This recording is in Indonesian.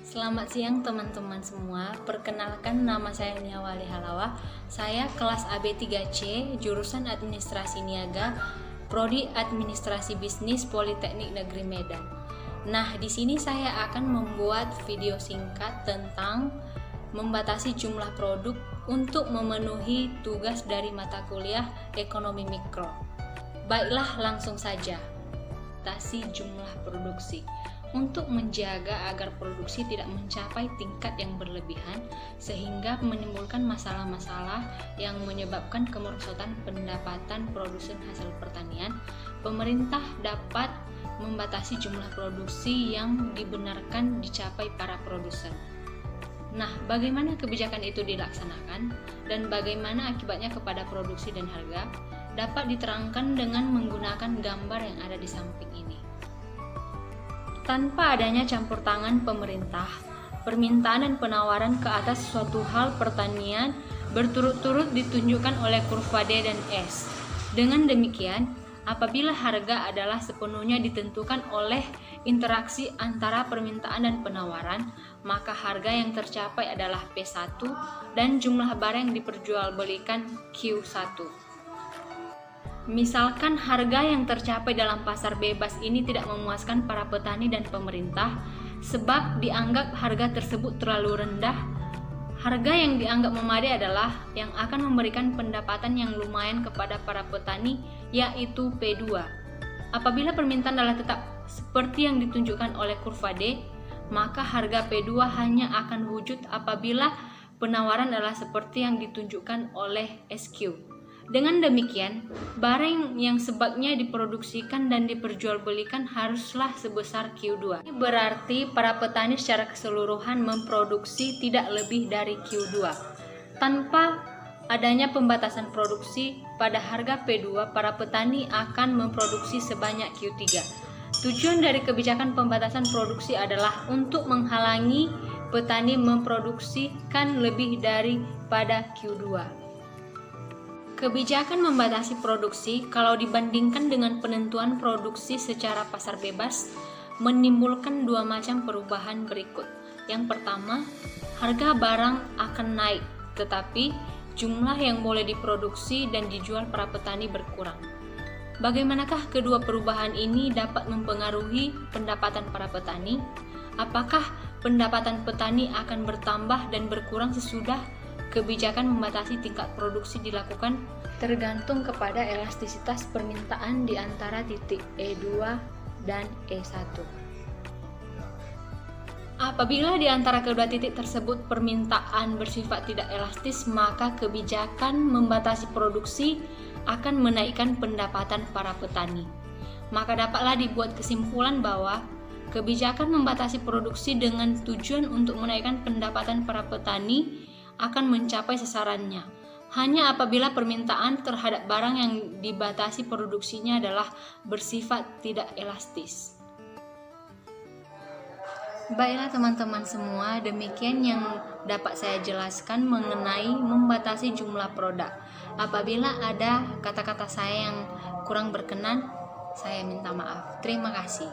Selamat siang teman-teman semua. Perkenalkan, nama saya Nia Wali Halawa. Saya kelas AB3C, jurusan Administrasi Niaga, Prodi Administrasi Bisnis Politeknik Negeri Medan. Nah, di sini saya akan membuat video singkat tentang membatasi jumlah produk untuk memenuhi tugas dari mata kuliah Ekonomi Mikro. Baiklah, langsung saja. Batasi jumlah produksi. Untuk menjaga agar produksi tidak mencapai tingkat yang berlebihan sehingga menimbulkan masalah-masalah yang menyebabkan kemerosotan pendapatan produsen hasil pertanian, pemerintah dapat membatasi jumlah produksi yang dibenarkan dicapai para produsen. Nah, bagaimana kebijakan itu dilaksanakan dan bagaimana akibatnya kepada produksi dan harga dapat diterangkan dengan menggunakan gambar yang ada di samping ini. Tanpa adanya campur tangan pemerintah, permintaan dan penawaran ke atas suatu hal pertanian berturut-turut ditunjukkan oleh kurva D dan S. Dengan demikian, apabila harga adalah sepenuhnya ditentukan oleh interaksi antara permintaan dan penawaran, maka harga yang tercapai adalah P1 dan jumlah barang yang diperjualbelikan Q1. Misalkan harga yang tercapai dalam pasar bebas ini tidak memuaskan para petani dan pemerintah sebab dianggap harga tersebut terlalu rendah. Harga yang dianggap memadai adalah yang akan memberikan pendapatan yang lumayan kepada para petani, yaitu P2. Apabila permintaan adalah tetap seperti yang ditunjukkan oleh kurva D, maka harga P2 hanya akan wujud apabila penawaran adalah seperti yang ditunjukkan oleh SQ. Dengan demikian, barang yang sebabnya diproduksikan dan diperjualbelikan haruslah sebesar Q2. Ini berarti para petani secara keseluruhan memproduksi tidak lebih dari Q2. Tanpa adanya pembatasan produksi pada harga P2, para petani akan memproduksi sebanyak Q3. Tujuan dari kebijakan pembatasan produksi adalah untuk menghalangi petani memproduksikan lebih daripada Q2. Kebijakan membatasi produksi kalau dibandingkan dengan penentuan produksi secara pasar bebas menimbulkan dua macam perubahan berikut. Yang pertama, harga barang akan naik, tetapi jumlah yang boleh diproduksi dan dijual para petani berkurang. Bagaimanakah kedua perubahan ini dapat mempengaruhi pendapatan para petani? Apakah pendapatan petani akan bertambah dan berkurang sesudah kebijakan membatasi tingkat produksi dilakukan? Tergantung kepada elastisitas permintaan di antara titik E2 dan E1. Apabila di antara kedua titik tersebut permintaan bersifat tidak elastis, maka kebijakan membatasi produksi akan menaikkan pendapatan para petani. Maka dapatlah dibuat kesimpulan bahwa kebijakan membatasi produksi dengan tujuan untuk menaikkan pendapatan para petani akan mencapai sasarannya hanya apabila permintaan terhadap barang yang dibatasi produksinya adalah bersifat tidak elastis. Baiklah teman-teman semua, demikian yang dapat saya jelaskan mengenai membatasi jumlah produk. Apabila ada kata-kata saya yang kurang berkenan, saya minta maaf. Terima kasih.